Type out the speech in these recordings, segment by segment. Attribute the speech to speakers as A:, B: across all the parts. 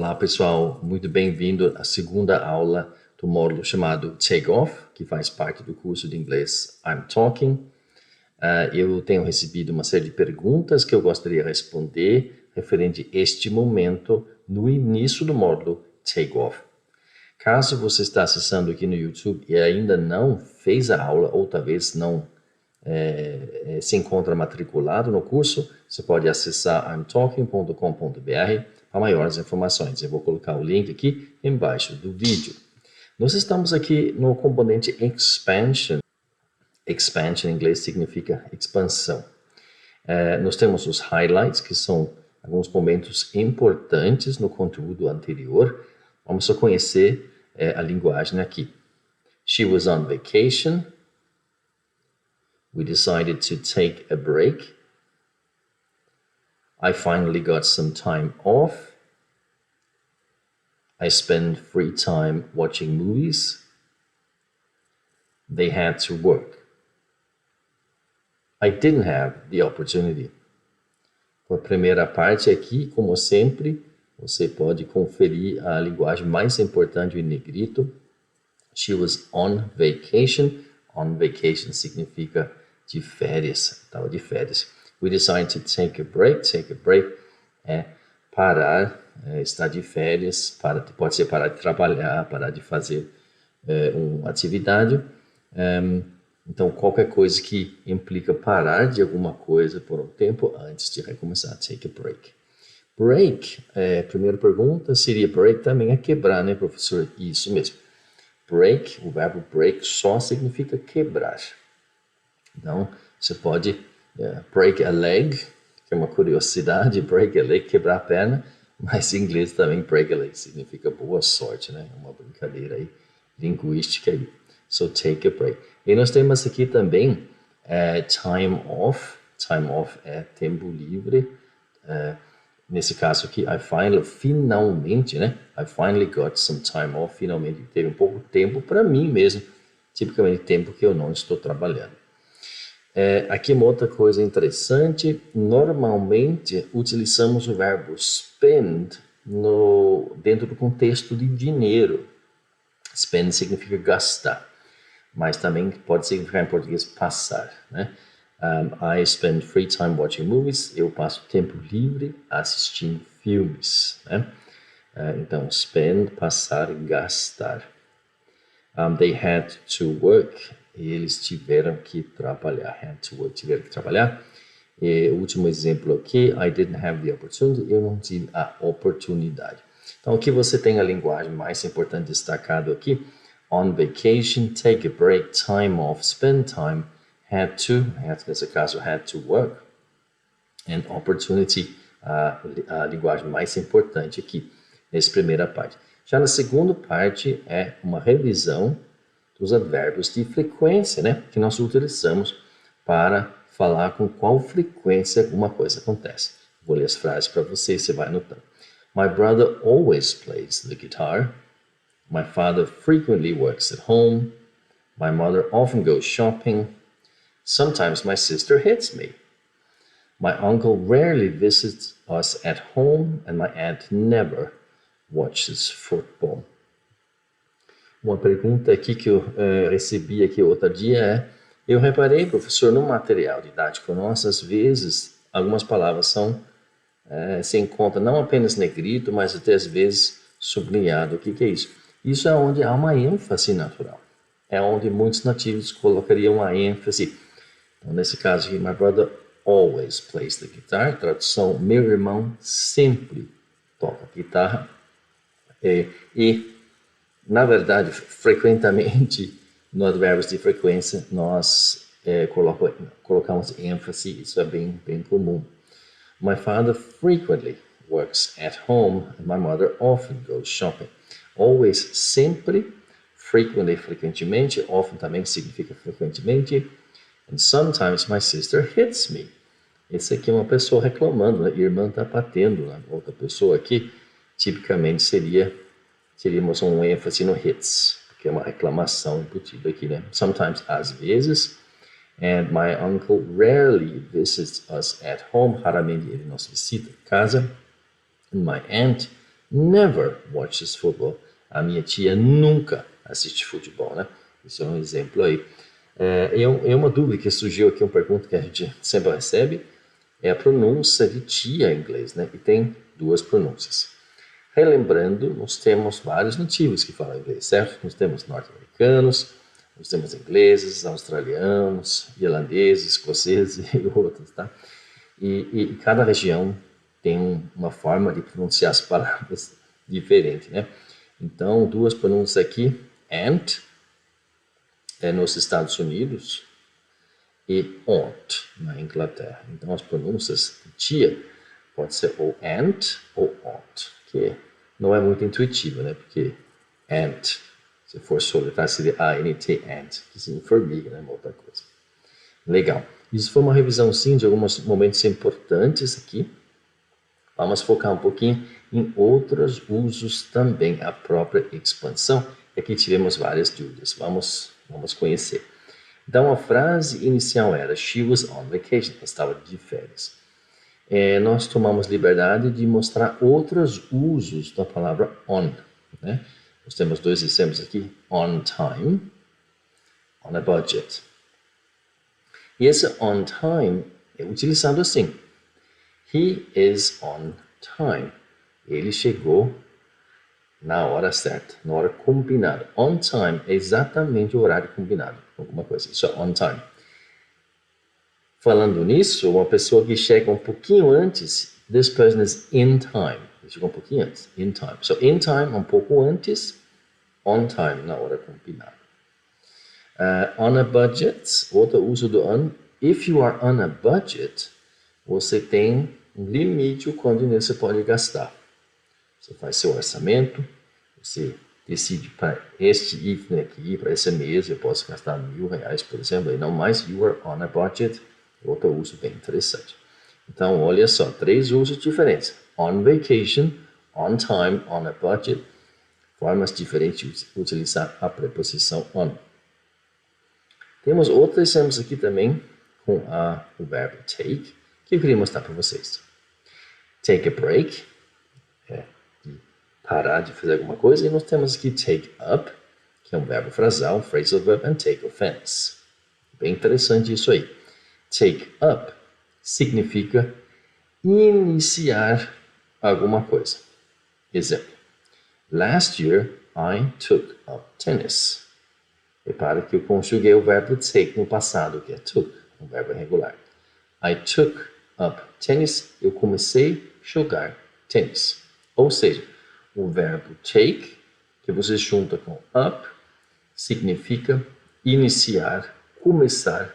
A: Olá, pessoal. Muito bem-vindo à segunda aula do módulo chamado Take Off, que faz parte do curso de inglês I'm Talking. Eu tenho recebido uma série de perguntas que eu gostaria de responder referente a este momento no início do módulo Take Off. Caso você está acessando aqui no YouTube e ainda não fez a aula, ou talvez não se encontra matriculado no curso, você pode acessar imtalking.com.br para maiores informações. Eu vou colocar o link aqui embaixo do vídeo. Nós estamos aqui no componente Expansion. Expansion em inglês significa expansão. Nós temos os highlights, que são alguns momentos importantes no conteúdo anterior. Vamos só conhecer a linguagem aqui. She was on vacation. We decided to take a break. I finally got some time off. I spent free time watching movies. They had to work. I didn't have the opportunity. A primeira parte aqui, como sempre, você pode conferir a linguagem mais importante em negrito. She was on vacation. On vacation significa de férias, estava de férias. We decided to take a break. Take a break é parar, estar de férias, pode ser parar de trabalhar, parar de fazer uma atividade. Então, qualquer coisa que implica parar de alguma coisa por um tempo antes de recomeçar. Take a break. Break, primeira pergunta, seria break também é quebrar, né, professor? Isso mesmo. Break, o verbo break só significa quebrar. Então, você pode break a leg, que é uma curiosidade, break a leg, quebrar a perna, mas em inglês também break a leg significa boa sorte, né? Uma brincadeira aí, linguística aí. So, take a break. E nós temos aqui também time off. Time off é tempo livre. Nesse caso aqui, finalmente, né? I finally got some time off. Finalmente teve um pouco de tempo para mim mesmo. Tipicamente tempo que eu não estou trabalhando. Aqui uma outra coisa interessante. Normalmente utilizamos o verbo spend dentro do contexto de dinheiro. Spend significa gastar, mas também pode significar em português passar, né? I spend free time watching movies. Eu passo tempo livre assistindo filmes, né? Então, spend, passar, gastar. They had to work. Eles tiveram que trabalhar. Had to work, tiveram que trabalhar. E o último exemplo aqui, I didn't have the opportunity. Eu não tive a oportunidade. Então, aqui você tem a linguagem mais importante destacado aqui. On vacation, take a break, time off, spend time, nesse caso, had to work. And opportunity, a linguagem mais importante aqui, nessa primeira parte. Já na segunda parte, é uma revisão dos advérbios de frequência, né? Que nós utilizamos para falar com qual frequência alguma coisa acontece. Vou ler as frases para você, você vai anotando. My brother always plays the guitar. My father frequently works at home. My mother often goes shopping. Sometimes my sister hits me. My uncle rarely visits us at home, and my aunt never watches football. Uma pergunta aqui que eu recebi aqui outro dia eu reparei, professor, no material didático nosso, às vezes, algumas palavras se encontram não apenas negrito, mas até às vezes sublinhado. O que é isso? Isso é onde há uma ênfase natural. É onde muitos nativos colocariam uma ênfase. Então, nesse caso aqui, my brother always plays the guitar. Tradução, meu irmão sempre toca guitarra. E, na verdade, frequentemente, no advérbios de frequência, nós colocamos ênfase. Isso é bem comum. My father frequently works at home, and my mother often goes shopping. Always, sempre, frequently, frequentemente, often também significa frequentemente, and sometimes my sister hits me. Esse aqui é uma pessoa reclamando, né? Irmã está batendo na outra pessoa aqui. Tipicamente teríamos um ênfase no hits, que é uma reclamação embutida aqui, né? Sometimes, às vezes, and my uncle rarely visits us at home. Raramente ele nos visita em casa. And my aunt never watches football. A minha tia nunca assiste futebol, né? Isso é um exemplo aí. É uma dúvida que surgiu aqui, uma pergunta que a gente sempre recebe, é a pronúncia de tia em inglês, né? E tem duas pronúncias. Relembrando, nós temos vários nativos que falam inglês, certo? Nós temos norte-americanos, nós temos ingleses, australianos, irlandeses, escoceses e outros, tá? E cada região tem uma forma de pronunciar as palavras diferente, né? Então, duas pronúncias aqui, aunt, nos Estados Unidos, e aunt, na Inglaterra. Então, as pronúncias de tia pode ser ou aunt ou aunt, que não é muito intuitivo, né? Porque aunt, se for soletrar, seria A-N-T, aunt, que significa formiga, né? Uma outra coisa. Legal. Isso foi uma revisão, sim, de alguns momentos importantes aqui. Vamos focar um pouquinho em outros usos também, a própria expansão. Aqui tivemos várias dúvidas. Vamos conhecer. Então, a frase inicial era she was on vacation, estava de férias. Nós tomamos liberdade de mostrar outros usos da palavra on, né? Nós temos dois exemplos aqui, on time, on a budget. E esse on time é utilizado assim, he is on time. Ele chegou na hora certa, na hora combinada. On time é exatamente o horário combinado, alguma coisa, isso é on time. Falando nisso, uma pessoa que chega um pouquinho antes, this person is in time. Ele chegou um pouquinho antes, in time. So, in time, um pouco antes, on time, na hora combinada. On a budget, outro uso do on. If you are on a budget, você tem um limite o quanto dinheiro você pode gastar. Você faz seu orçamento, você decide para este item aqui, para esse mês, eu posso gastar R$1.000, por exemplo, e não mais, you are on a budget. Outro uso bem interessante. Então, olha só, 3 usos diferentes. On vacation, on time, on a budget. Formas diferentes de utilizar a preposição on. Temos outros exemplos aqui também com o verbo take, que eu queria mostrar para vocês. Take a break, de parar de fazer alguma coisa. E nós temos aqui take up, que é um verbo frasal, phrasal verb, and take offense. Bem interessante isso aí. Take up significa iniciar alguma coisa. Exemplo. Last year, I took up tennis. Repara que eu conjuguei o verbo take no passado, que é took, um verbo regular. I took up tennis. Eu comecei a jogar tênis. Ou seja, o verbo take, que você junta com up, significa iniciar, começar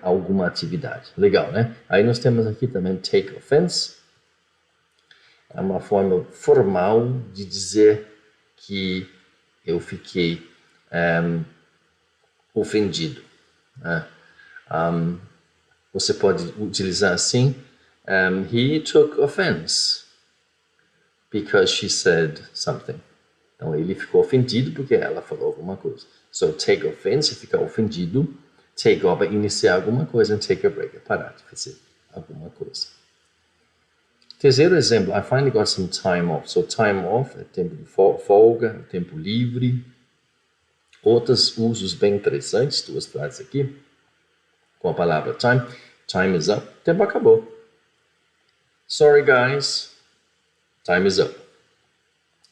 A: alguma atividade. Legal, né? Aí nós temos aqui também take offense. É uma forma formal de dizer que eu fiquei ofendido. Você pode utilizar assim, he took offense because she said something. Então, ele ficou ofendido porque ela falou alguma coisa. So, take offense, ficar ofendido. Take up é iniciar alguma coisa, and take a break é parar de fazer alguma coisa. Terceiro exemplo, I finally got some time off. So, time off é tempo de folga, tempo livre. Outros usos bem interessantes, 2 frases aqui, com a palavra time. Time is up, tempo acabou. Sorry guys, time is up.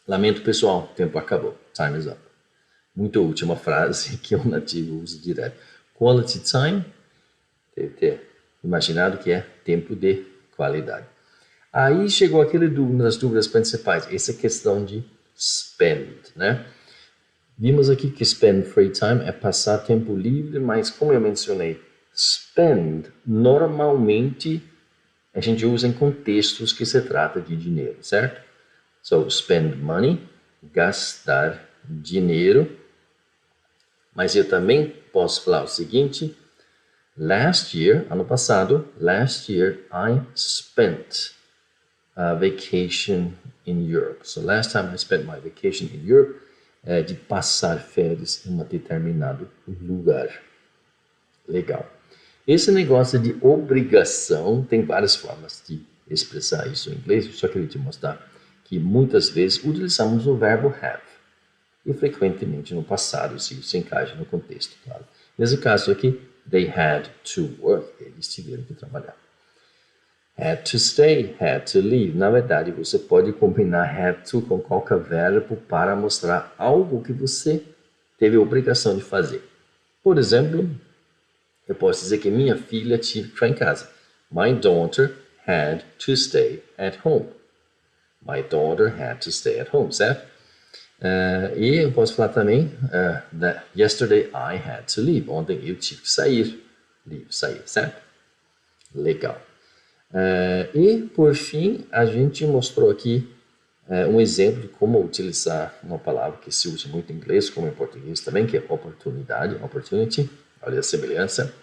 A: Lamento pessoal, tempo acabou, time is up. Muito útil, uma frase que um nativo usa direto. Quality time, deve ter imaginado que é tempo de qualidade. Aí chegou aquele das dúvidas principais, essa questão de spend, né? Vimos aqui que spend free time é passar tempo livre, mas como eu mencionei, spend normalmente a gente usa em contextos que se trata de dinheiro, certo? So, spend money, gastar dinheiro. Mas eu também posso falar o seguinte, last year, ano passado, last year I spent a vacation in Europe. So last time I spent my vacation in Europe, de passar férias em um determinado lugar. Legal. Esse negócio de obrigação tem várias formas de expressar isso em inglês, eu só queria te mostrar que muitas vezes utilizamos o verbo have. E frequentemente no passado, se isso encaixa no contexto, claro. Nesse caso aqui, they had to work, eles tiveram que trabalhar. Had to stay, had to leave. Na verdade, você pode combinar had to com qualquer verbo para mostrar algo que você teve a obrigação de fazer. Por exemplo, eu posso dizer que minha filha tinha que ficar em casa. My daughter had to stay at home. My daughter had to stay at home, certo? E eu posso falar também that yesterday I had to leave. Ontem eu tive que sair. Leave, sair, certo? Legal. E, por fim, a gente mostrou aqui um exemplo de como utilizar uma palavra que se usa muito em inglês, como em português também, que é oportunidade, opportunity. Olha a semelhança.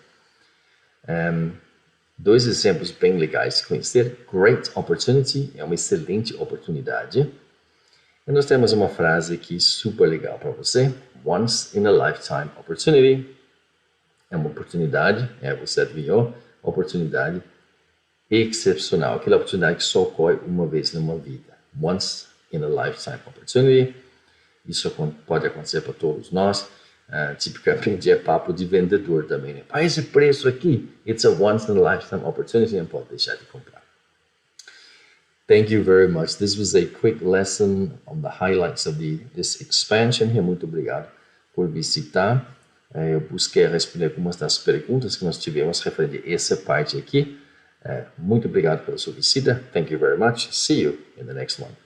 A: Dois exemplos bem legais de conhecer. Great opportunity é uma excelente oportunidade. E nós temos uma frase aqui super legal para você. Once in a lifetime opportunity. É uma oportunidade, você adivinhou, oportunidade excepcional. Aquela oportunidade que só ocorre uma vez numa vida. Once in a lifetime opportunity. Isso pode acontecer para todos nós. Tipicamente é papo de vendedor também, né? Esse preço aqui, it's a once in a lifetime opportunity, não pode deixar de comprar. Thank you very much. This was a quick lesson on the highlights of this expansion here. Muito obrigado por visitar. Eu busquei responder algumas das perguntas que nós tivemos referente a essa parte aqui. Muito obrigado pela sua visita. Thank you very much. See you in the next one.